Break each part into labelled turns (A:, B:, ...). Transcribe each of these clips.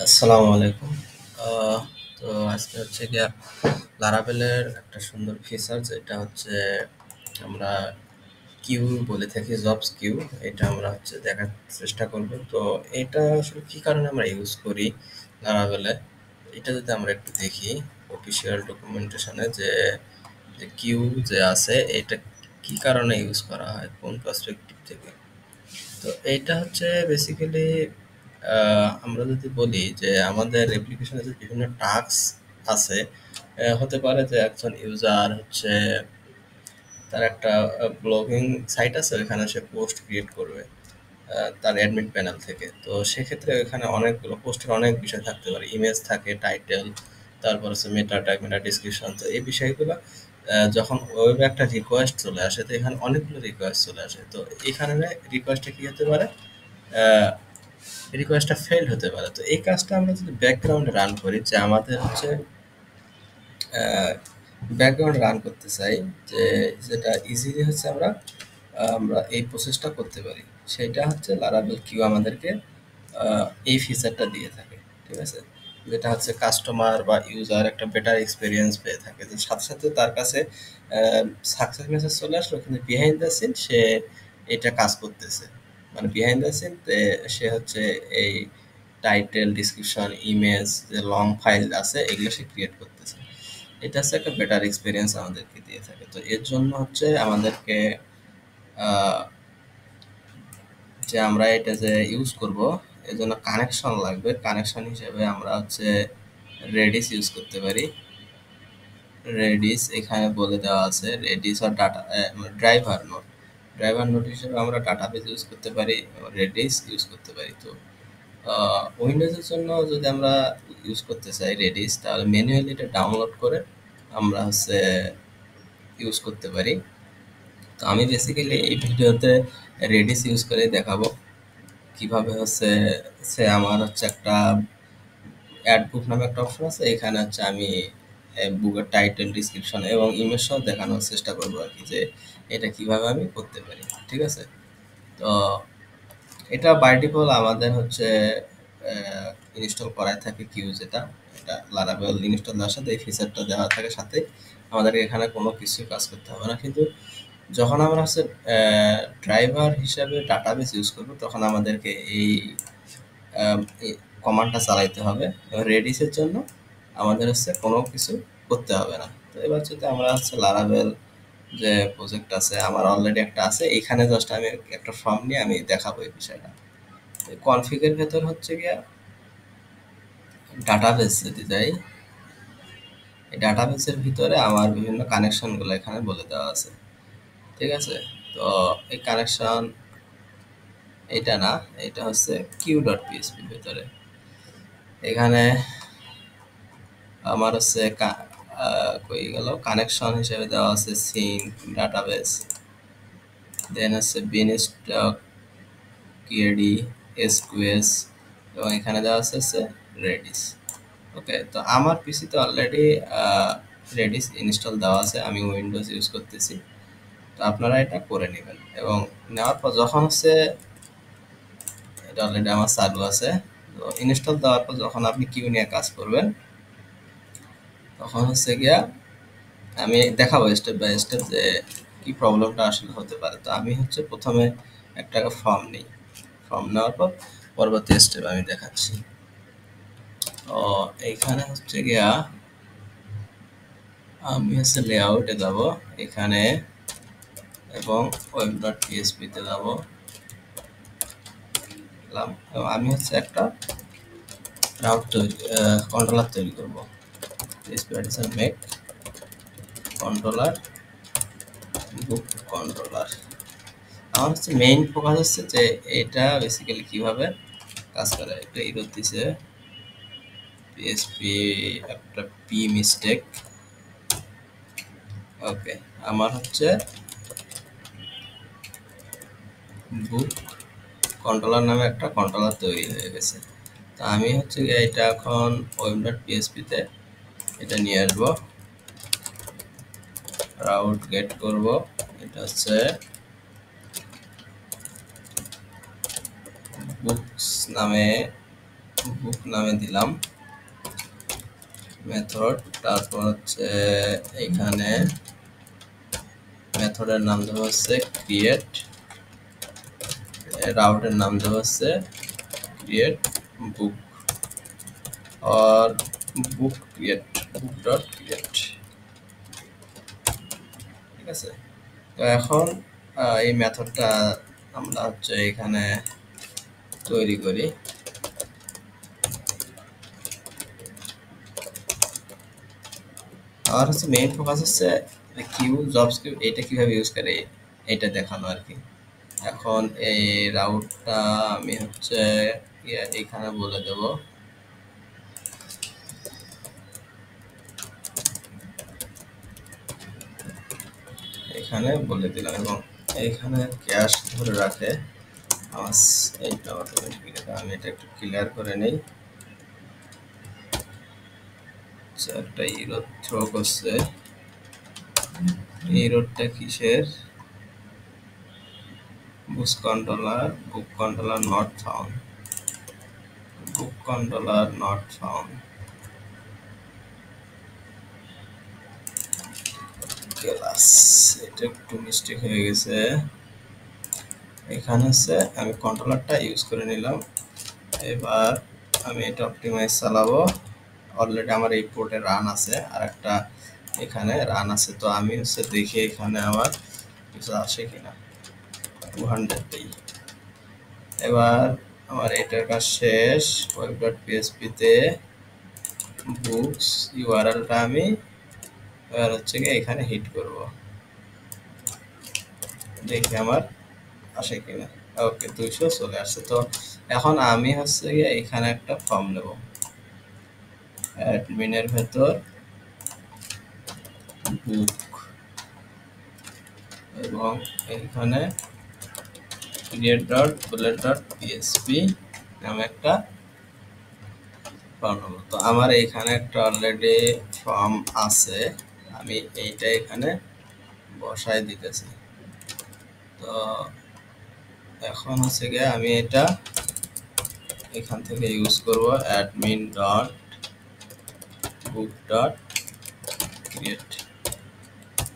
A: আসসালামু আলাইকুম। আহ, তো আজকে হচ্ছে গিয়া লারাভেলের একটা সুন্দর ফিচার যেটা হচ্ছে আমরা কিউ বলে থাকি, জবস কিউ। এটা আমরা হচ্ছে দেখার চেষ্টা করব। তো এটা আসলে কি কারণে আমরা ইউজ করি লারাভেলে, এটা যদি আমরা একটু দেখি অফিসিয়াল ডকুমেন্টেশনে যে যে কিউ যে আছে এটা কি কারণে ইউজ করা হয়, কোন পার্সপেক্টিভ থেকে। তো এইটা হচ্ছে বেসিক্যালি আমরা যদি বলি যে আমাদের অ্যাপ্লিকেশনে যে বিভিন্ন টাস্ক আছে, হতে পারে যে একজন ইউজার হচ্ছে তার একটা ব্লগিং সাইট আছে, ওইখানে সে পোস্ট ক্রিয়েট করবে তার অ্যাডমিন প্যানেল থেকে। তো সেক্ষেত্রে এখানে অনেকগুলো পোস্টের অনেক বিষয় থাকতে পারে, ইমেজ থাকে, টাইটেল, তারপর হচ্ছে মেটা ট্যাগ, মেটা ডিসক্রিপশন। তো এই বিষয়গুলো যখন ওয়েবে একটা রিকোয়েস্ট চলে আসে, তো এখানে অনেকগুলো রিকোয়েস্ট চলে আসে। তো এখানে রিকোয়েস্টটা কি হতে পারে, রিকোয়েস্টটা ফেল হতে পারে। তো এই কাজটা আমরা যদি ব্যাকগ্রাউন্ডে রান করি, যে আমাদের হচ্ছে ব্যাকগ্রাউন্ড রান করতে চাই, যে যেটা ইজিলি হচ্ছে আমরা এই প্রসেসটা করতে পারি, সেটা হচ্ছে লারাভেল কিউ আমাদেরকে এই ফিচারটা দিয়ে থাকে। ঠিক আছে, যেটা হচ্ছে কাস্টমার বা ইউজার একটা বেটার এক্সপিরিয়েন্স পেয়ে থাকে, যে সাথে সাথে তার কাছে সাকসেস মেসেজ চলে আসলো, কিন্তু বিহাইন্ড দ্য সিন সে এটা কাজ করতেছে। মানে বিহাইন্ড দ্য সিন সে হচ্ছে এই টাইটেল, ডিসক্রিপশন, ইমেজ, যে লং ফাইল আছে এগুলো সে ক্রিয়েট করতেছে। এটা হচ্ছে একটা বেটার এক্সপিরিয়েন্স আমাদেরকে দিয়ে থাকে। তো এর জন্য হচ্ছে আমাদেরকে আহ, যে আমরা এটা যে ইউজ করব, এর জন্য কানেকশন লাগবে। কানেকশন হিসেবে আমরা হচ্ছে রেডিস ইউজ করতে পারি। রেডিস এখানে বলে দেওয়া আছে, রেডিস আর data driver note. Driver note হিসেবে আমরা ডাটাবেস ইউজ করতে পারি, রেডিস ইউজ করতে পারি। তো উইন্ডোজের জন্য যদি আমরা ইউজ করতে চাই রেডিস, তাহলে ম্যানুয়ালি এটা ডাউনলোড করে আমরা হচ্ছে ইউজ করতে পারি। তো আমি বেসিক্যালি এই ভিডিওতে রেডিস ইউজ করে দেখাবো কিভাবে হচ্ছে সে আমার হচ্ছে একটা অ্যাড বুক নামে একটা অপশন আছে, এখানে হচ্ছে আমি বুকের টাইটেল, ডিসক্রিপশন এবং ইমেজ সহ দেখানোর চেষ্টা করবো আর কি, যে এটা কিভাবে আমি করতে পারি। ঠিক আছে, তো এটা বাই ডিফল্ট আমাদের হচ্ছে ইনস্টল করাই থাকে কিউ, যেটা এটা লারাভেল ইনস্টল দেওয়ার সাথে এই ফিচারটা দেওয়া থাকে সাথে। আমাদেরকে এখানে কোনো কিছু কাজ করতে হবে না। কিন্তু যখন আমরা হচ্ছে ড্রাইভার হিসাবে ডাটাবেস ইউজ করবো, তখন আমাদেরকে এই কমান্ডটা চালাইতে হবে। এবার রেডিসের জন্য আমাদের হচ্ছে কোনো কিছু করতে হবে না। তো এবার যদি আমরা হচ্ছে লারাভেল যে প্রজেক্ট আছে, আমার অলরেডি একটা আছে, এখানে জাস্ট আমি একটা ফর্ম নিয়ে আমি দেখাবো এই বিষয়টা। কনফিগের ভেতর হচ্ছে গিয়া ডাটাবেস যদি যাই, এই ডাটাবেসের ভিতরে আমার বিভিন্ন কানেকশনগুলো এখানে বলে দেওয়া আছে। ঠিক আছে, তো এই কানেকশন এটা না, এটা হচ্ছে কিউ ডট পিএসপির ভিতরে। এখানে আমার হচ্ছে কই গেল, কানেকশন হিসেবে দেওয়া আছে সিঙ্ক, ডাটাবেস, দেন হচ্ছে বিন স্টক, কিএডি, এসকিউএস, এবং এখানে দেওয়া আছে হচ্ছে রেডিস। ওকে, তো আমার পিসিতে অলরেডি রেডিস ইনস্টল দেওয়া আছে, আমি উইন্ডোজ ইউজ করতেছি। তো আপনারা এটা করে নেবেন, এবং নেওয়ার পর যখন হচ্ছে এটা অলরেডি আমার চালু আছে, তো ইনস্টল দেওয়ার পর যখন আপনি কিউ নিয়ে কাজ করবেন, তখন হচ্ছে গিয়া আমি দেখাবো স্টেপ বাই স্টেপ যে কি প্রবলেমটা আসলে হতে পারে। তো আমি হচ্ছে প্রথমে একটা ফর্ম নিই, ফর্ম নেওয়ার পর পরবর্তী স্টেপ আমি দেখাচ্ছি। তো এইখানে হচ্ছে গিয়া আমি হচ্ছে লেআউটে যাব এখানে, এবং ওয়েব ডট পিএসপিতে যাব, এবং আমি হচ্ছে একটা রাউট তৈরি কন্ট্রোলার তৈরি করবো। পিএসপি অ্যাডিশন মেক কন্ট্রোলার, বুক কন্ট্রোলার। আমার হচ্ছে মেইন ফোকাস হচ্ছে যে এটা বেসিক্যালি কিভাবে কাজ করে। এটা ইরোর দিছে পিএসপি একটা পি মিস্টেক। ওকে, আমার হচ্ছে বুক কন্ট্রোলার নামে একটা কন্ট্রোলার তৈরি হয়ে গেছে। তো আমি হচ্ছে এটা এখন ওয়েব ডট পিএসপিতে এটা নিয়ে আসবো, রাউট গেট করব। এটা হচ্ছে বুকস নামে বুক নামে দিলাম মেথড, তারপর হচ্ছে এখানে মেথডের নাম দেওয়া হচ্ছে ক্রিয়েট, রাউটের নাম দেওয়া হচ্ছে create book or book create book dot create। ঠিক আছে, তো এখন এই মেথডটা আমরা হচ্ছে এখানে তৈরি করি। আর হচ্ছে মেইন ফোকাস হচ্ছে কিউ জবস কিউ এটা কিভাবে ইউজ করে এটা দেখানো আর কি। এখন এই রাউটটা আমি হচ্ছে এখানে বলে দেব এখানে বলে দিলাম, এবং এখানে ক্যাশ ধরে রাখে আমার এইটা অটোমেটিক। আমি এটা একটু ক্লিয়ার করে নেই, একটা ইরোড থ্রো করছে। ইরোডটা কিসের? Book controller not found, book controller not found. Class এটা একটু মিস্টেক হয়ে গেছে, এখানে হচ্ছে আমি কন্ট্রোলারটা ইউজ করে নিলাম। এবার আমি এটা অপটিমাইজ চালাবো। অলরেডি আমার এই পোর্টে রান আছে, আর একটা এখানে রান আছে, তো আমি হচ্ছে দেখি এখানে আমার কিছু আসে কিনা। 200 দিই। এবার আমার এটার কাজ শেষ। web.php তে বুকস ইউআরএলটা আমি এবার হচ্ছে কি এখানে হিট করব, দেখি আমার আসে কিনা। ওকে, 200 চলে আসছে। তো এখন আমি হচ্ছে গিয়ে এখানে একটা ফর্ম নেব, অ্যাডমিনের ভেতর বুক, এবং এখানে create.bullet.php নামে একটা ফর্ম নেব। তো আমার এখানে একটা অলরেডি ফর্ম আছে, আমি এইটা এখানে বসায় দিতেছি। তো এখন হচ্ছে গিয়ে আমি এটা এখান থেকে ইউজ করব admin.book.create।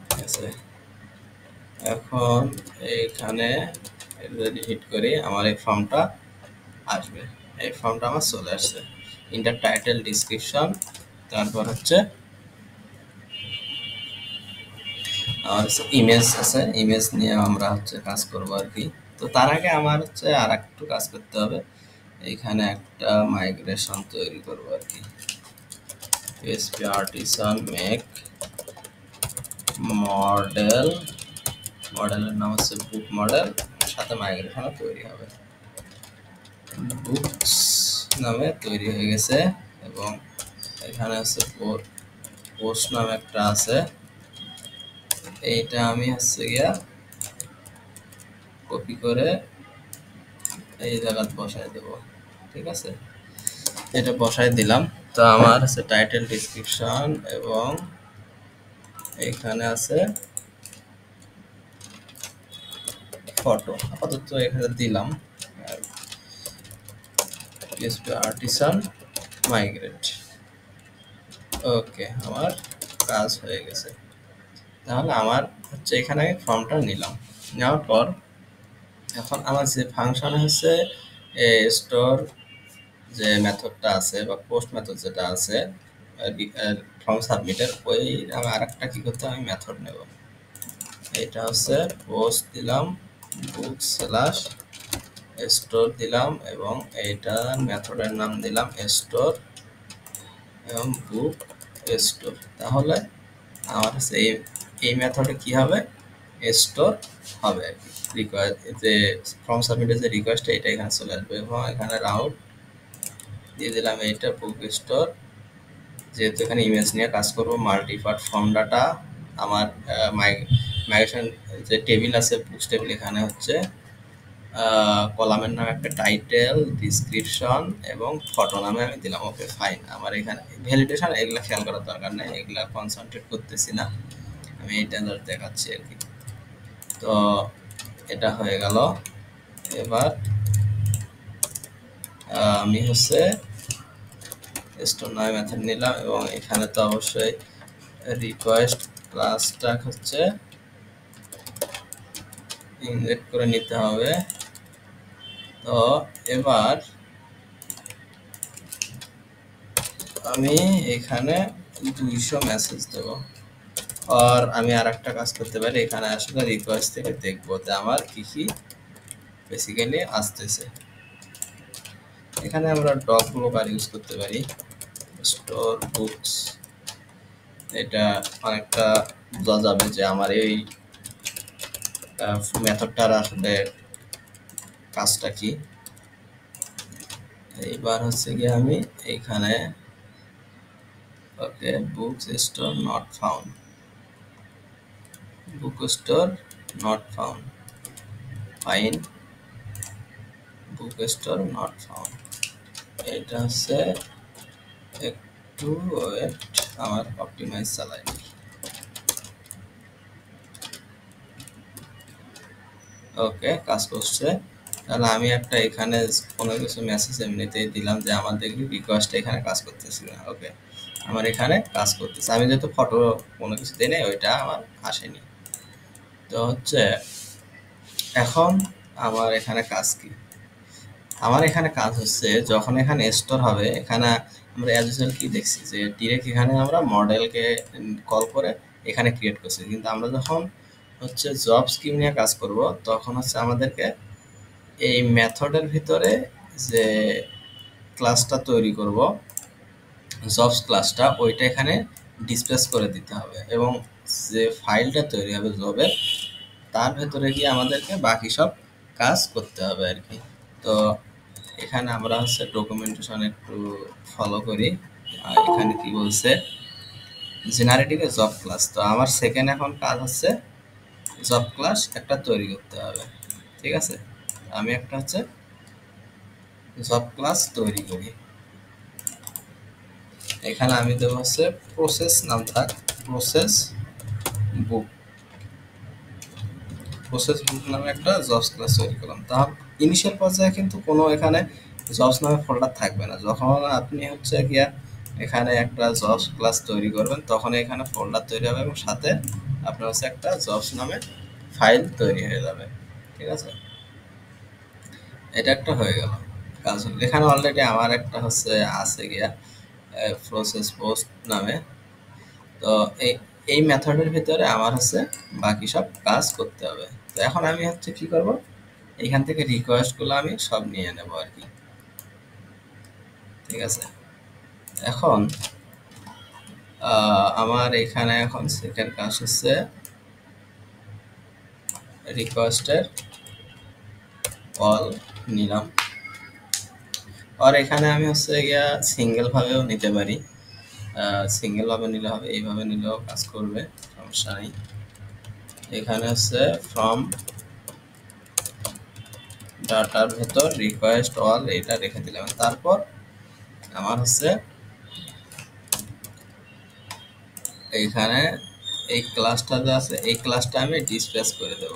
A: ঠিক আছে, এখন এইখানে যদি হিট করি আমার এই ফর্মটা আসবে। এই ফর্মটা আমার চলে আসছে। ইন্টার টাইটেল ডিসক্রিপশন, তারপর হচ্ছে আমার ইমেজ আছে, ইমেজ নিয়ে আমরা হচ্ছে কাজ করব আর কি। তো তার আগে আমার হচ্ছে আর একটু কাজ করতে হবে, এইখানে একটা মাইগ্রেশন তৈরি করব আর কি। PHP artisan make মডেল, মডেলের নাম হচ্ছে বুক মডেল, সাথে মাইগ্রেশন তৈরি হবে। বুকস নামে তৈরি হয়ে গেছে, এবং এখানে হচ্ছে পোস্ট নামে একটা আছে, এইটা আমি হচ্ছে গিয়া কপি করে এই জায়গায় বসায় দেব। ঠিক আছে, এটা বসায় দিলাম। তো আমার আছে টাইটেল ডিসক্রিপশন, এবং এখানে আছে ফটো, আপাতত এখানে দিলাম PHP artisan migrate। ওকে, আমার কাজ হয়ে গেছে। তাহলে আমার হচ্ছে এখানে আমি ফর্মটা নিলাম, নেওয়ার পর এখন আমার যে ফাংশনে হচ্ছে স্টোর যে মেথডটা আছে বা পোস্ট মেথড যেটা আছে ফর্ম সাবমিটের, ওই আমি আরেকটা কি করতে আমি মেথড নেব। এটা হচ্ছে পোস্ট দিলাম, বুক স্ল্যাশ স্টোর দিলাম, এবং এইটা মেথডের নাম দিলাম স্টোর এবং বুক স্টোর। তাহলে আমার হচ্ছে এই মেথডে কি হবে, স্টোর হবে আর কি। রিকোয়ার যে ফর্ম সাবমিটের যে রিকোয়েস্ট এটা এখানে চলে আসবে, এবং এখানে রাউট দিয়ে দিলাম এইটা বুক স্টোর। যেহেতু এখানে ইমেজ নিয়ে কাজ করবো, মাল্টিপার্ট ফর্ম ডাটা আমার মাইগ্রেশন যে টেবিল আছে বুকস টেবিল, এখানে হচ্ছে কলামের নামে একটা টাইটেল, ডিসক্রিপশন এবং ফটো নামে আমি দিলাম। ওকে ফাইন, আমার এখানে ভ্যালিডেশন এগুলা খেয়াল করার দরকার নেই, এগুলা কনসেন্ট্রেট করতেছি না, আমি এইটা দেখাচ্ছি আর কি। তো এটা হয়ে গেল। এবার আমি হচ্ছে স্টোর নামে মেথড নিলাম এবং এখানে তো অবশ্যই রিকোয়েস্ট ক্লাসটা হচ্ছে ইনজেক্ট করে নিতে হবে। তো এবার আমি এখানে 200 মেসেজ দেব। আর আমি আরেকটা কাজ করতে পারি, এখানে আসলে রিকোয়েস্ট থেকে দেখবো যে আমার কি কি বেসিক্যালি আসতেছে। এখানে আমরা ডগ ব্লকার ইউজ করতে পারি, স্টোর বুকস। এটা অনেকটা বোঝা যাবে যে আমার এই মেথডটার আসলে কাজটা কি। এইবার হচ্ছে গিয়ে আমি এইখানে okay books store not found, book store not found, fine book store not found. এটা হচ্ছে একটু ওয়েট, আমার অপটিমাইজ চালাই। ওকে, কাজ করছে। তাহলে আমি একটা এখানে কোনো কিছু মেসেজ এমনিতেই দিলাম যে আমার দেখি রিকোয়েস্ট এখানে কাজ করতেছি না। ওকে, আমার এখানে কাজ করতেছে। আমি যেহেতু ফটো কোনো কিছু দিই নাই, ওইটা আমার আসেনি। তো হচ্ছে এখন আমার এখানে কাজ কি? আমার এখানে কাজ হচ্ছে যখন এখানে স্টোর হবে, এখানে আমরা অ্যাজ ইউজুয়াল কি দেখছি যে ডিরেক্ট এখানে আমরা মডেলকে কল করে এখানে ক্রিয়েট করছি। কিন্তু আমরা যখন হচ্ছে জব স্কিম নিয়ে কাজ করব, তখন হচ্ছে আমাদেরকে এই মেথডের ভিতরে যে ক্লাসটা তৈরি করব, জবস ক্লাসটা, ওইটা এখানে ডিসপ্লেস করে দিতে হবে এবং যে ফাইলটা তৈরি হবে জবের, তার ভেতরে গিয়ে আমাদেরকে বাকি সব কাজ করতে হবে আর কি। তো এখানে আমরা হচ্ছে ডকুমেন্টেশন একটু ফলো করি। এখানে কি বলছে, জেনারেটিভ এ জব ক্লাস। তো আমার সেকেন্ড এখন কাজ হচ্ছে জব ক্লাস একটা তৈরি করতে হবে। ঠিক আছে, আমি একটা হচ্ছে জব ক্লাস তৈরি করি। এখানে আমি দেবো হচ্ছে প্রসেস নাম থাক, প্রসেস বুক, প্রসেস বুক নামে একটা জবস ক্লাস তৈরি করলাম। তা ইনিশিয়াল পর্যায়ে কিন্তু কোনো এখানে জবস নামে ফোল্ডার থাকবে না। যখন আপনি হচ্ছে গিয়া এখানে একটা জবস ক্লাস তৈরি করবেন, তখন এখানে ফোল্ডার তৈরি হবে এবং সাথে আপনার হচ্ছে একটা জবস নামে ফাইল তৈরি হয়ে যাবে। ঠিক আছে, এটা একটা হয়ে গেল কাজ। এখানে অলরেডি আমার একটা হচ্ছে আছে গিয়া প্রসেস পোস্ট নামে। তো এই এই মেথডের ভিতরে আমার হচ্ছে বাকি সব কাজ করতে হবে। তো এখন আমি হচ্ছে কি করব, এখান থেকে রিকোয়েস্টগুলো আমি সব নিয়ে নেব আর কি। ঠিক আছে, এখন আমার এখানে এখন সেকেন্ড কাজ হচ্ছে রিকোয়েস্টের কল নিলাম। আর এখানে আমি হচ্ছে গিয়া সিঙ্গেল ভাবেও নিতে পারি, সিঙ্গেল ভাবে নিলে হবে, এইভাবে নিলেও কাজ করবে, সমস্যা নেই। এখানে হচ্ছে ফ্রম ডাটার ভেতর রিকোয়েস্ট অল এটা রেখে দিলাম। তারপর আমার হচ্ছে এইখানে এই ক্লাসটা যে আছে, এই ক্লাসটা আমি ডিসপ্লেস করে দেব,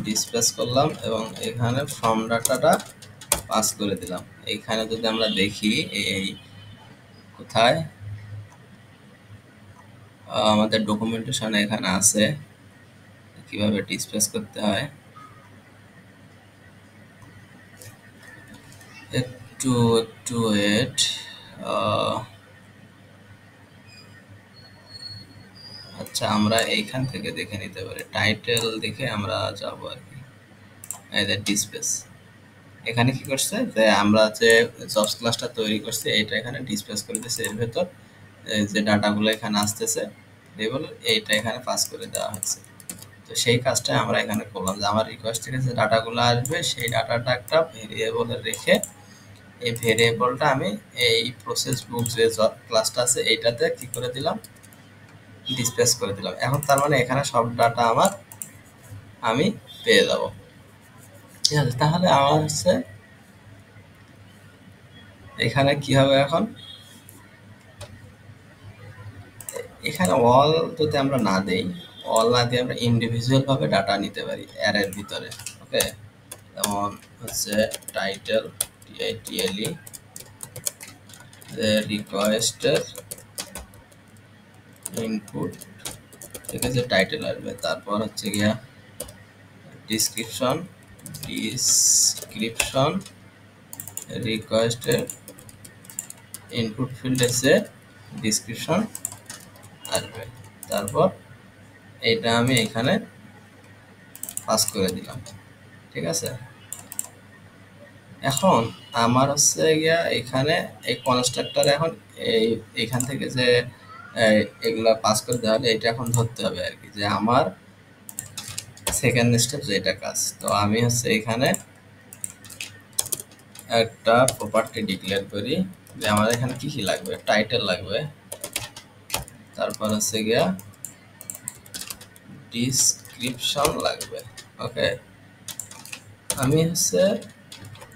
A: ডিসপ্লেস করলাম এবং এখানে ফর্ম ডাটাটা পাস করে দিলাম। এইখানে যদি আমরা দেখি এই কোথায় আমাদের ডকুমেন্টেশন এখানে আছে কিভাবে ডিসপ্লেস করতে হয়। একটু ওয়েট, আচ্ছা আমরা এইখান থেকে দেখে নিতে পারি, টাইটেল দেখে আমরা যাব আর কি। এই যে ডিসপ্লেস, এখানে কি করছে যে আমরা যে জবস ক্লাসটা তৈরি করছি এইটা এখানে ডিসপ্লেস করে দিয়েছে। এর ভেতর যে ডাটাগুলো এখানে আসতেছে লেবেল, এইটা এখানে পাস করে দেওয়া হয়েছে। তো সেই কাজটা আমরা এখানে করলাম যে আমার রিকোয়েস্ট থেকে যে ডাটাগুলো আসবে, সেই ডাটাটা একটা ভেরিয়েবলে রেখে এই ভেরিয়েবলটা আমি এই প্রসেস বুক যে জব ক্লাসটা আছে এইটাতে কি করে দিলাম, ডিসপ্লেস করে দিলাম। এখন তার মানে এখানে সব ডাটা আমার আমি পেয়ে যাব। ঠিক আছে, তাহলে আমার হচ্ছে এখানে কি হবে, এখন এখানে অল যদি আমরা না দেই, অল না দিয়ে আমরা ইন্ডিভিজুয়াল ভাবে ডাটা নিতে পারি অ্যারের ভিতরে। ওকে, যেমন হচ্ছে টাইটেল TITLE রিকোয়েস্টের ইনপুট, ঠিক আছে, টাইটেল আসবে। তারপর হচ্ছে গিয়া ডিসক্রিপশন রিকোয়েস্টের ইনপুট ফিল্ড এসে ডিসক্রিপশন আসবে। তারপর এইটা আমি এখানে পাস করে দিলাম, ঠিক আছে। এখন আমার হচ্ছে গিয়া এখানে এই কনস্ট্রাক্টর এখন এইখান থেকে যে এগুলা পাস করে দেওয়া হলে এটা এখন ধরতে হবে আর কি, যে আমার সেকেন্ড স্টেপ যেটা কাজ। তো আমি হচ্ছে এখানে একটা প্রপার্টি ডিক্লেয়ার করি যে আমার এখানে কি কি লাগবে, টাইটেল লাগবে, তারপর হচ্ছে গিয়া ডিসক্রিপশন লাগবে। ওকে, আমি হচ্ছে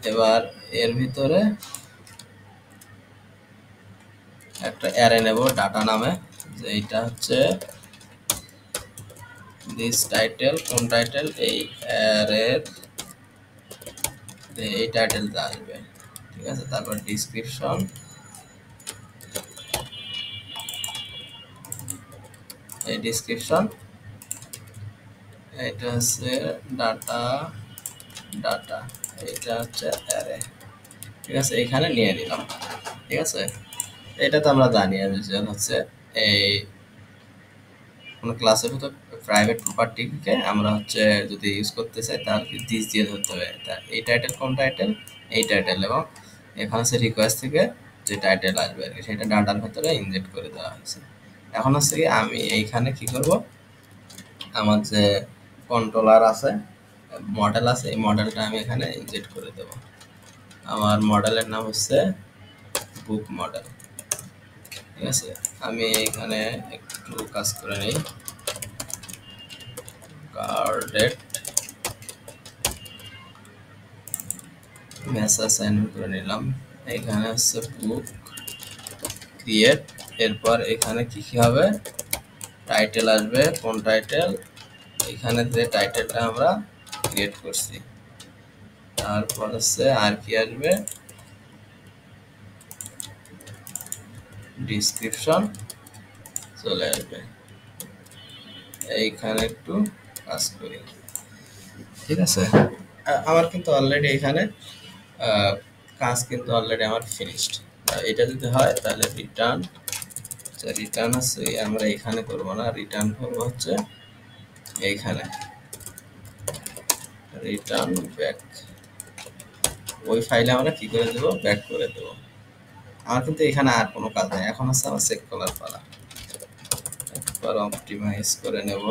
A: এবার এর ভিতরে একটা অ্যারে নেব ডাটা নামে, যে এইটা হচ্ছে দিস টাইটেল, কোন টাইটেল, এই অ্যারের এই টাইটেলটা আসবে, ঠিক আছে। তারপর ডিসক্রিপশন, এই ডিসক্রিপশন, এটা হচ্ছে ডাটা ডাটা, এটা হচ্ছে অ্যারে, ঠিক আছে। এখানে নিয়ে নিলাম, ঠিক আছে। এটা তো আমরা জানি হচ্ছে এই কোনো ক্লাসের ভিতর প্রাইভেট প্রপার্টিকে আমরা হচ্ছে যদি ইউজ করতে চাই তাহলে দিস দিয়ে ধরতে হবে। এই টাইটেল কোন টাইটেল, এই টাইটেল, এবং এখানে হচ্ছে রিকোয়েস্ট থেকে যে টাইটেল আসবে আর কি সেটা ডাটার ভেতরে ইনজেক্ট করে দেওয়া হয়েছে। এখন হচ্ছে কি আমি এইখানে কি করব, আমার যে কন্ট্রোলার আছে, মডেল আছে, এই মডেলটা আমি এখানে ইনজেক্ট করে দেব। আমার মডেলের নাম হচ্ছে বুক মডেল, ঠিক আছে। আমি এখানে একটু কাজ করে নিই, কার্ডেড মেসেজ অ্যাসাইনমেন্ট করে নিলাম। এখানে হচ্ছে বুক ক্রিয়েট, এরপর এখানে কি কি হবে, টাইটেল আসবে, কোন টাইটেল, এখানে যে টাইটেলটা আমরা ক্রিয়েট করছি, তারপর হচ্ছে আর কি আসবে, ডিসক্রিপশন চলে আসবে। এইখানে একটু কাজ করি, ঠিক আছে। আমার কিন্তু অলরেডি এখানে কাজ কিন্তু অলরেডি আমার ফিনিশড। এটা যদি হয় তাহলে রিটার্ন, রিটার্ন হচ্ছে আমরা এখানে করব না, রিটার্ন করবো হচ্ছে এইখানে রিটার্ন ব্যাক, ওই ফাইলে আমরা কি করে দেবো, ব্যাক করে দেবো। আমার কিন্তু এখানে আর কোনো কাজ নেই, এখন হচ্ছে আমার চেক করার পালা। একবার অপটিমাইজ করে নেব,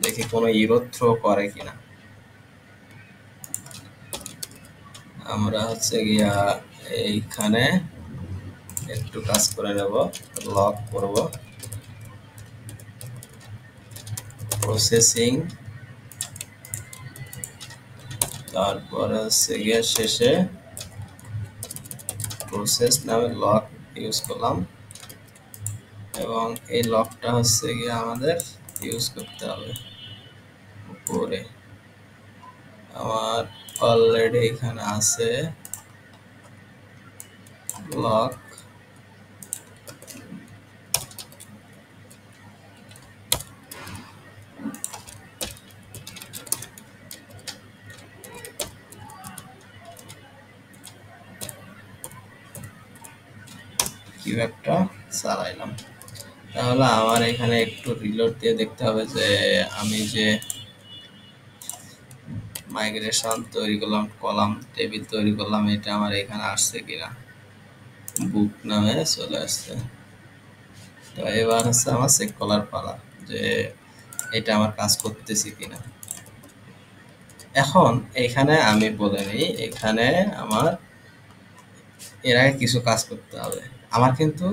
A: দেখি কোনো ইরর থ্রো করে কিনা। আমরা হচ্ছে গিয়া এইখানে একটু কাজ করে নেব, লক করব, প্রসেসিং, তারপর হচ্ছে গিয়া শেষে প্রসেস নামে লক ইউজ করলাম, এবং এই লকটা হচ্ছে গিয়ে আমাদের ইউজ করতে হবে উপরে। আমার অলরেডি এখানে আছে লক, কি একটা চালাইলাম। তাহলে আমার এখানে একটু রিলোড দিয়ে দেখতে হবে যে আমি যে মাইগ্রেশন তৈরি করলাম, কলাম টেবিল তৈরি করলাম, এটা আমার এখানে আসছে কিনা, বুক নামে চলে আসছে। তো এবার হচ্ছে আমার চেক করার পালা যে এটা আমার কাজ করতেছি কিনা। এখন এখানে আমি বলে নিই, এখানে আমার এর আগে কিছু কাজ করতে হবে। আমার কিন্তু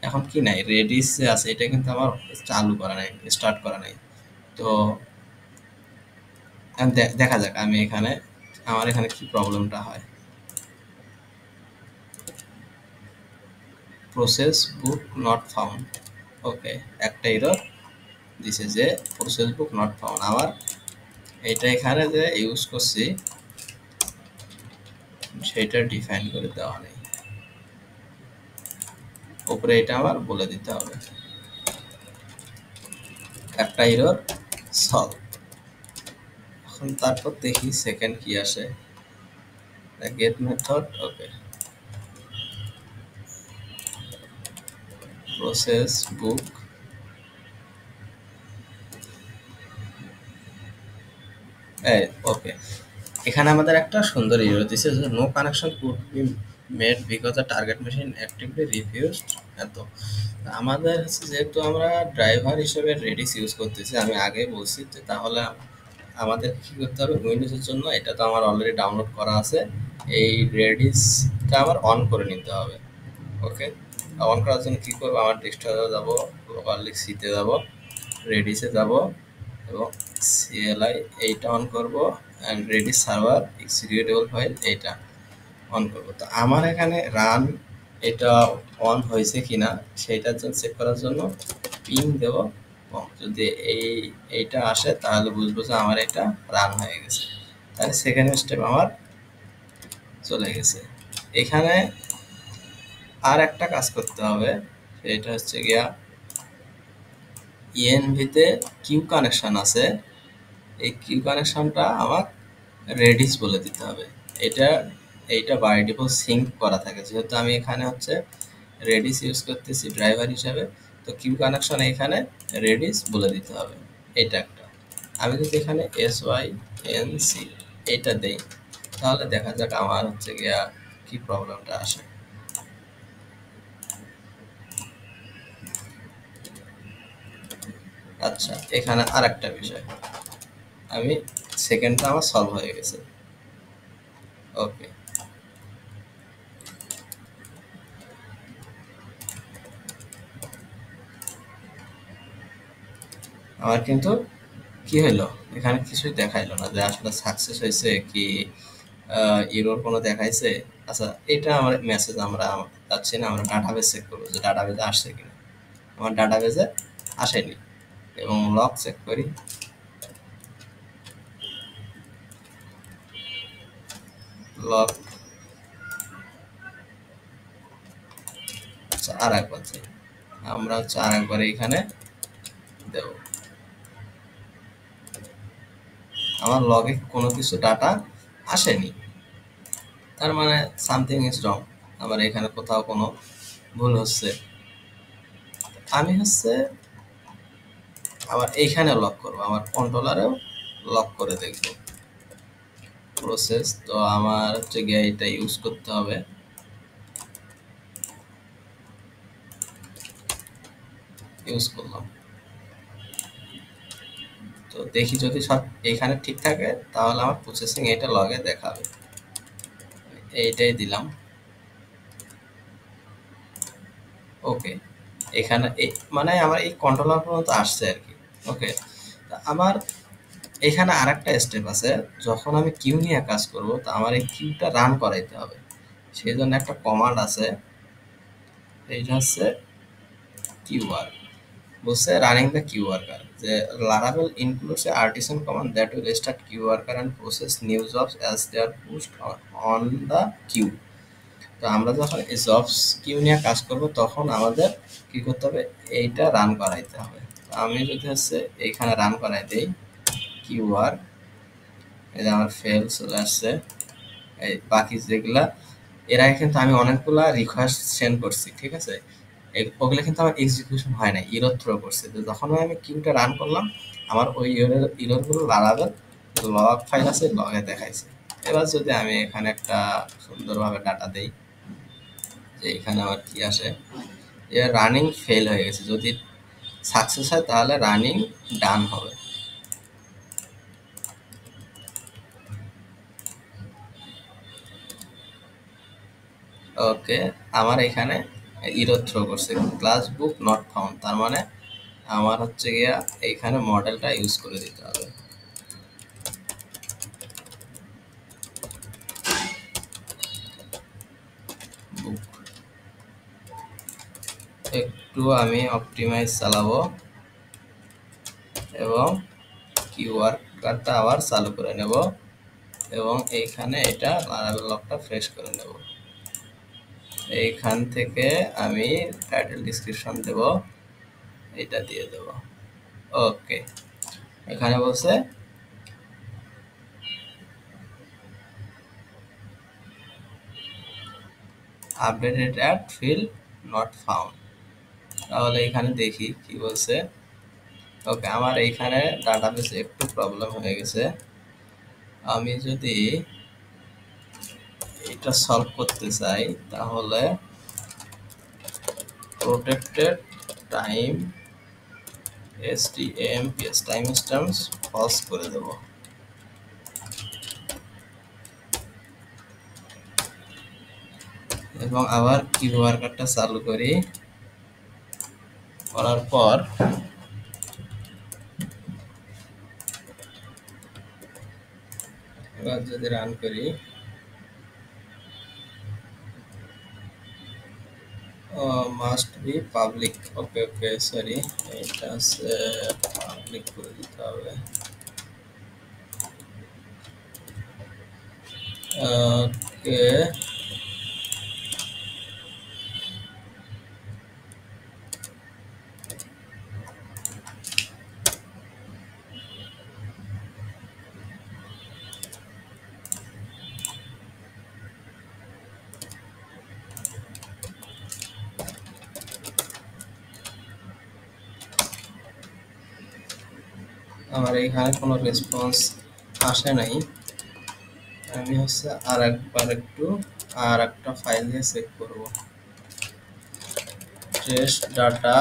A: এখন কি নাই, রেডিস যে আছে এটা কিন্তু আমার চালু করা নাই, স্টার্ট করা নাই। তো দেখা যাক আমি এখানে আমার এখানে কি প্রবলেমটা হয়। প্রসেস বুক নট ফাউন্ড, ওকে, একটা এরর দিছে যে প্রসেস বুক নট ফাউন্ড। আমার এটা এখানে যে ইউজ করছি সেটা ডিফাইন করে দেওয়া নেই, উপরে এটা আবার বলে দিতে হবে। একটা এরর সলভ। এখন তারপর দেখি সেকেন্ড কি আসে, get method. Okay, process book. Okay, এখানে আমাদের একটা সুন্দর এরর দিছে যে no connection could be made because the target machine actively refused. এত আমাদের হচ্ছে যেহেতু আমরা ড্রাইভার হিসেবে রেডিস ইউজ করতেছি, আমি আগে বলছি যে তাহলে আমাদের কি করতে হবে, উইন্ডোজের জন্য এটা তো আমার অলরেডি ডাউনলোড করা আছে, এই রেডিসটা আমার অন করে নিতে হবে। ওকে, অন করার জন্য কী করবো, আমার ডেস্কটপে যাবো, লোকালি সিতে যাবো, রেডিসে যাব এবং সিএলআই এইটা অন করব, and reddish server executable file এইটা অন করব। তো আমার এখানে রান এটা অন হয়েছে কিনা সেইটার জন্য চেক করার জন্য পিং দেব, যদি এইটা আসে তাহলে বুঝবো যে আমার এটা রান হয়ে গেছে, তাহলে সেকেন্ড স্টেপ আমার চলে গেছে। এখানে আর একটা কাজ করতে হবে, সেটা হচ্ছে গিয়া ইএনভিতে কিউ কানেকশন আছে, এই কিউ কানেকশনটা আমার রেডিস বলে দিতে হবে। এইটা বাই ডিফল্ট সিঙ্ক করা থাকে, যেহেতু আমি এখানে হচ্ছে রেডিস ইউজ করতেছি ড্রাইভার হিসাবে, তো কিউ কানেকশন এখানে রেডিস বলে দিতে হবে। এটা একটা, আমি যদি এখানে SYNC এটা দেই তাহলে দেখা যাক আমার হচ্ছে গিয়া কি প্রবলেমটা আসে। আচ্ছা, এখানে আর একটা বিষয়, আমি সেকেন্ডটা আমার সলভ হয়ে গেছে। ওকে, আমার কিন্তু কি হইলো, এখানে কিছুই দেখাইলো না যে আসলে সাকসেস হয়েছে কি এরর কোনো দেখাইছে। আচ্ছা, এটা আমার মেসেজ আমরা যাচ্ছি না, আমরা ডাটাবেজ চেক করবো যে ডাটাবেজে আসছে কিনা। আমার ডাটাবেজে আসেনি, এবং লগ চেক করি, লগ। আচ্ছা, আর একবার চাই, আমরা হচ্ছে আর একবার এইখানে দেব, আমার লগে কোনো কিছু ডাটা আসেনি, তার মানে সামথিং ইজ রং, আমার এখানে কোথাও কোনো ভুল হচ্ছে। আমি হচ্ছে আবার এইখানে লক করবো, আমার কন্ট্রোলারেও লক করে দেখব প্রসেস। তো আমার হচ্ছে গিয়ে এটা ইউজ করতে হবে, ইউজ করলাম। তো দেখি যদি সব এইখানে ঠিক থাকে তাহলে আমার প্রসেসিং এটা লগে দেখাবে, এইটাই দিলাম। ওকে, এখানে মানে আমার এই কন্ট্রোলার পর্যন্ত আসছে আর কি। ওকে, আমার এখানে আর একটা স্টেপ আছে, যখন আমি কিউ নিয়ে কাজ করব তো আমার এই কিউটা রান করাইতে হবে, সেই জন্য একটা কমান্ড আছে, এইটা হচ্ছে কিউআর, বলছে রানিং দ্য কিউ ওয়ার্কার, যে Laravel includes a artisan command that will start queue worker and process new jobs as they are pushed on the queue. তো আমরা যখন এই জবস কিউ নিয়ে কাজ করব তখন আমাদের কি করতে হবে, এইটা রান করাইতে হবে। আমি যদি হচ্ছে এইখানে রান করাই দেই কিউআর, এই যে আমার ফেল চলে আসছে, এই বাকি যেগুলা এর আগে কিন্তু আমি অনেকগুলা রিকোয়েস্ট সেন্ড করছি, ঠিক আছে, ওগুলো কিন্তু আমার এক্সিকিউশন হয় না, ইরর থ্রো করছে। তো যখন আমি কিউটা রান করলাম আমার ওই ইররগুলো লাগাবেল লগ ফাইল আছে, লগে দেখাইছে। এবার যদি আমি এখানে একটা সুন্দরভাবে ডাটা দেই যে এখানে আমার কি আসে, এবার রানিং ফেল হয়ে গেছে, যদি সাকসেস হয় তাহলে রানিং ডান হবে। ওকে, আমার এখানে ইরর থ্রো করছে ক্লাস বুক নট ফাউন্ড, তার মানে আমার হচ্ছে গিয়া এইখানে মডেলটা ইউজ করে দিতে হবে। বুক একটু আমি অপটিমাইজ চালাবো এবং কিউআর কার্ডটা আবার চালু করে নেব। এবং এইখানে এটা লারাবেল লকটা ফ্রেশ করে নেব। এইখান থেকে আমি টাইটেল ডিসক্রিপশন দেব, এটা দিয়ে দেব। ওকে, এখানে বলছে updated at field not found. তাহলে এখানে দেখি কি বলছে। ওকে, আমার এইখানে ডাটাবেসে একটু প্রবলেম হয়ে গেছে। আমি যদি এটা সলভ করতে চাই তাহলে protected time stmps time stamps false করে দেব। এবং আবার কিউ ওয়ার্কারটা চালু করি, করার পর এবার যদি রান করি, must be public. Okay okay, sorry, এটা হচ্ছে পাবলিক করে দিতে হবে। ওকে, আমার এইখানে কোনো রেসপন্স আসে নাই। আমি হচ্ছে আর একটা ফাইল দিয়ে চেক করব। টেস্ট ডাটা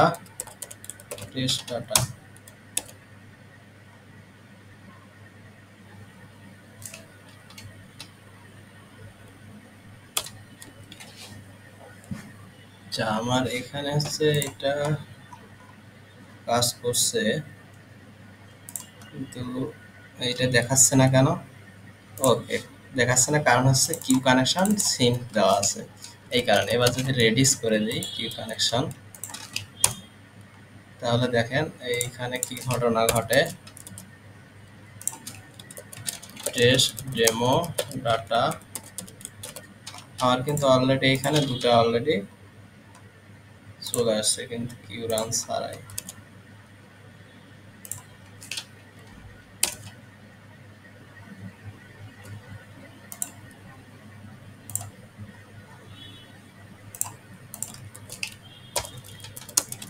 A: যা আমার এখানে হচ্ছে এটা কাজ করছে, কিন্তু এটা দেখাচ্ছে না কেন? ওকে, দেখাচ্ছে না কারণ হচ্ছে কিউ কানেকশন সিঙ্ক দেওয়া আছে, এই কারণে। এবার যদি রেডিস করে দিই কিউ কানেকশন, তাহলে দেখেন এইখানে কি ঘটনা ঘটে। টেস্ট ডেমো ডাটা আমার কিন্তু অলরেডি এখানে দুটো অলরেডি চলে আসছে, কিন্তু কিউ রান ছাড়াই।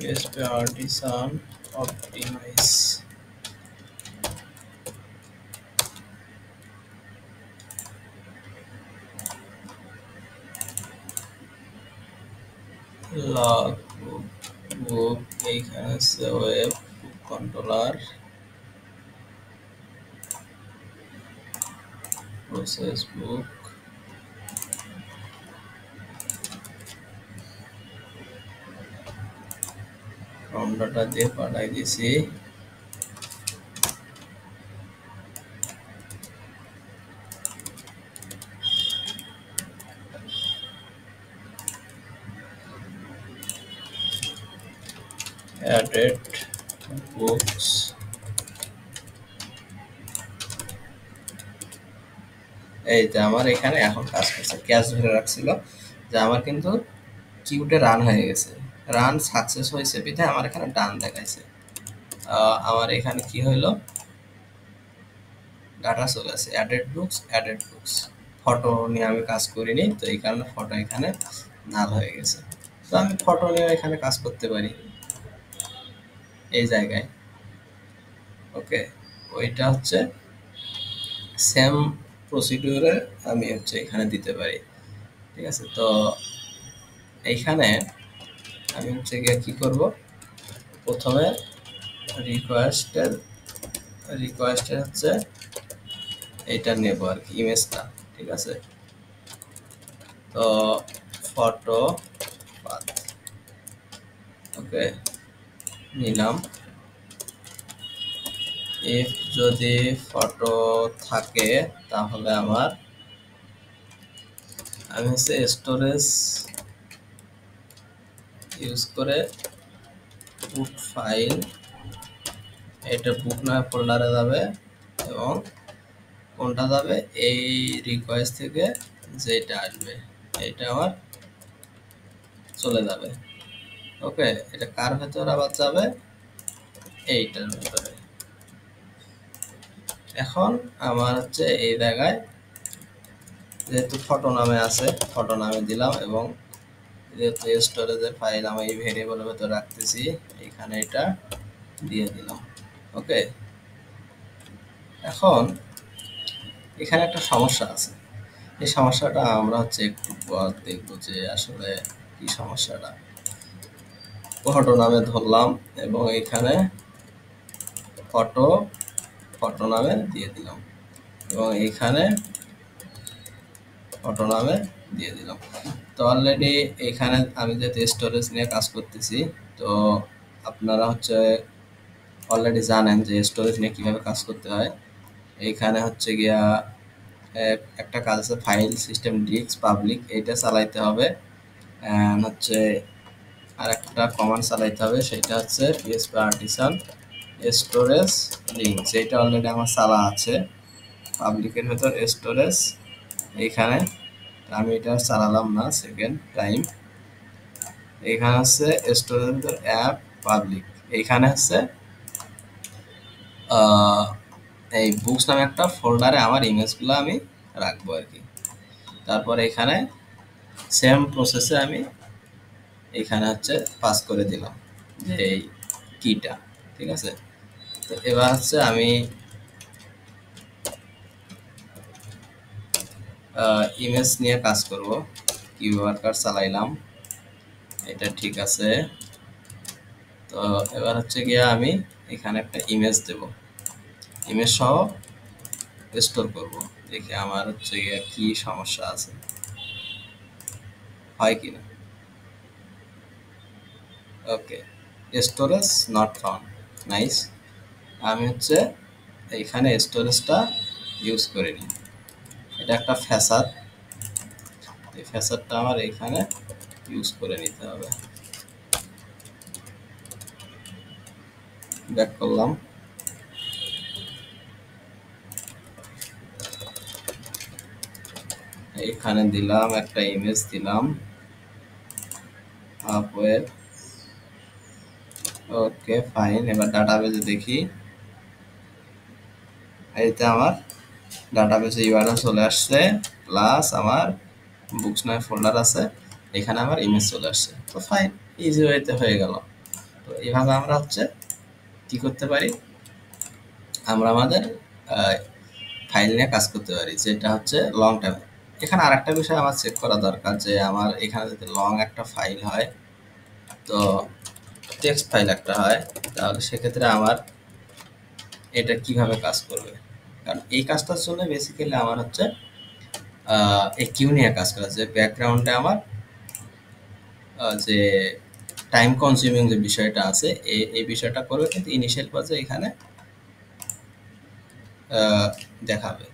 A: PHP Artisan Optimize log book, এইখানে আছে ওয়েব কন্ট্রোলার, প্রসেস বুক, ফর্ম ডাটা দিয়ে পাঠাই দিছি। added books, এই যে আমার এখানে এখন কাজ করছে, ক্যাশ ধরে রাখছিল যে আমার কিন্তু কিউটা রান হয়ে গেছে, রান সাকসেস হয়েছে বিধায় আমার এখানে ডান দেখাইছে। আমার এখানে কি হইলো, ডাটা চলে আসে অ্যাডেড বুকস। ফটো নিয়ে আমি কাজ করিনি, তো এই কারণে ফটো এখানে নাল হয়ে গেছে। তো আমি ফটো নিয়ে এখানে কাজ করতে পারি এই জায়গায়। ওকে, ওইটা হচ্ছে সেম প্রসিডিউরে আমি হচ্ছে এখানে দিতে পারি, ঠিক আছে। তো এইখানে আমি হচ্ছে গিয়ে কি করব, প্রথমে রিকোয়েস্টের হচ্ছে এইটা নেব আর কি, ইমেজটা, ঠিক আছে। তো ফটো পাথ, ওকে নিলাম। ইফ যদি ফটো থাকে তাহলে আমি হচ্ছে স্টোরেজ ইউজ করে বুক ফাইল, এটা বুক নয় ফোল্ডারে যাবে এবং কোনটা যাবে, এই রিকোয়েস্ট থেকে যেটা আসবে এটা আমার চলে যাবে। ওকে, এটা কার ভেতর আবার যাবে, এইটার ভেতরে। এখন আমার হচ্ছে এই জায়গায় যেহেতু ফটো নামে আছে, ফটো নামে দিলাম, এবং যেহেতু স্টোরেজের ফাইল আমি এই ভেরিয়েবলের ভেতর রাখতেছি, এখানে এটা দিয়ে দিলাম। ওকে, এখন এখানে একটা সমস্যা আছে। এই সমস্যাটা আমরা হচ্ছে একটু পর দেখবো যে আসলে কি সমস্যাটা। ফটো নামে ধরলাম এবং এখানে ফটো ফটো নামে দিয়ে দিলাম, এবং এইখানে ফটো নামে দিয়ে দিলাম। তো অলরেডি এখানে আমি যেহেতু স্টোরেজ নিয়ে কাজ করতেছি, তো আপনারা হচ্ছে অলরেডি জানেন যে স্টোরেজ নিয়ে কীভাবে কাজ করতে হয়। এইখানে হচ্ছে গিয়া একটা কাজ আছে, ফাইল সিস্টেম ডিস্ক পাবলিক, এইটা চালাইতে হবে। হচ্ছে আর একটা কমান্ড চালাইতে হবে, সেটা হচ্ছে পিএসপি আর্টিসান স্টোরেজ লিঙ্ক, যেটা অলরেডি আমার চালা আছে পাবলিকের ভেতর স্টোরেজ। এইখানে আমি এটা চালালাম না সেকেন্ড টাইম। এইখানে হচ্ছে স্টোরেজের ভিতর অ্যাপ পাবলিক, এইখানে হচ্ছে এই বুকস নামে একটা ফোল্ডারে আমার ইমেজগুলো আমি রাখবো আর কি। তারপর এখানে সেম প্রসেসে আমি এখানে হচ্ছে পাস করে দিলাম যে এই কিটা, ঠিক আছে। তো এবার হচ্ছে আমি ইমেজ নিয়ে কাজ করব। কিউ ওয়ার্কার চালাইলাম, এটা ঠিক আছে। তো এবার হচ্ছে গিয়া আমি এখানে একটা ইমেজ দেব, ইমেজ সহ স্টোর করব। দেখি আমার হচ্ছে গিয়া কি সমস্যা আছে, হয় কিনা। ওকে, স্টোরেজ নট ফাউন্ড, নাইস। আমি হচ্ছে এইখানে স্টোরেজটা ইউজ করে নিই। এটা একটা ফ্যাসাদ, এই ফ্যাসাদটা আমার এইখানে ইউজ করে নিতে হবে। ব্যাক করলাম, এইখানে দিলাম একটা ইমেজ দিলাম আপওয়ের। ওকে ফাইন, এবার ডাটাবেজে দেখি, এইতে আমার ডাটাবেজে ইউআরএল চলে আসছে, প্লাস আমার বুকস নামে ফোল্ডার আছে, এখানে আমার ইমেজ চলে আসছে। তো ফাইন, ইজি ওয়েতে হয়ে গেল। তো এইভাবে আমরা হচ্ছে কি করতে পারি, আমরা আমাদের ফাইল নিয়ে কাজ করতে পারি, যেটা হচ্ছে লং টাইম। এখানে আর একটা বিষয় আমার চেক করা দরকার, যে আমার এখানে যদি লং একটা ফাইল হয়, তো টেক্সট ফাইল একটা হয়, তাহলে সেক্ষেত্রে আমার এটা কিভাবে কাজ করবে। কারণ এই কাজটার জন্য বেসিক্যালি আমার হচ্ছে এই কিউ নিয়ে কাজ করা, যে ব্যাকগ্রাউন্ডে আমার যে টাইম কনজিউমিং যে বিষয়টা আছে, এই বিষয়টা করবে, কিন্তু ইনিশিয়াল পর্যায়ে এখানে দেখাবে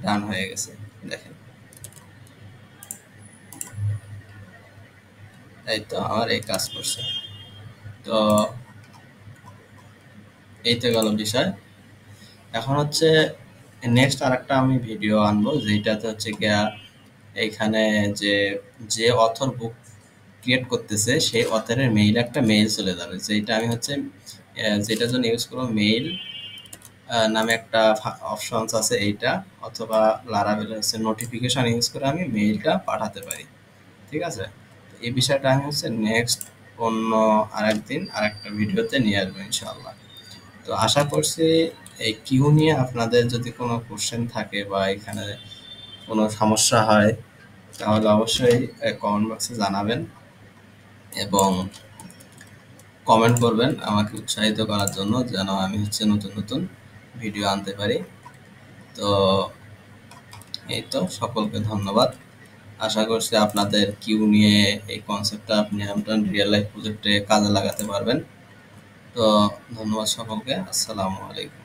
A: ডান হয়ে গেছে। দেখেন, এই তো আমার এই কাজ করছে। তো এই তো গেল বিষয়। এখন হচ্ছে নেক্সট আরেকটা আমি ভিডিও আনবো, যেটাতে হচ্ছে গিয়া এইখানে যে যে অথর বুক ক্রিয়েট করতেছে সেই অথরের মেইল একটা মেইল চলে যাবে, যেটা আমি হচ্ছে যেটার জন্য ইউজ করবো মেইল নামে একটা অপশনস আছে এইটা, অথবা লারাভেল হচ্ছে নোটিফিকেশন ইউজ করে আমি মেইলটা পাঠাতে পারি, ঠিক আছে। এই বিষয়টা আমি হচ্ছে নেক্সট অন্য আরেকদিন আরেকটা ভিডিওতে নিয়ে আসবো ইনশাআল্লাহ। তো আশা করছি এই কিউ নিয়ে আপনাদের যদি কোনো কোশ্চেন থাকে বা এখানে কোনো সমস্যা হয়, তাহলে অবশ্যই কমেন্ট বক্সে জানাবেন এবং কমেন্ট করবেন আমাকে উৎসাহিত করার জন্য, যেন আমি হচ্ছে নতুন নতুন ভিডিও আনতে পারি। তো এই তো, সকলকে ধন্যবাদ। আশা করছি আপনাদের কিউ নিয়ে এই কনসেপ্টটা আপনি আপনার রিয়েল লাইফ প্রজেক্টে কাজে লাগাতে পারবেন। তো ধন্যবাদ সকলকে, আসসালামু আলাইকুম।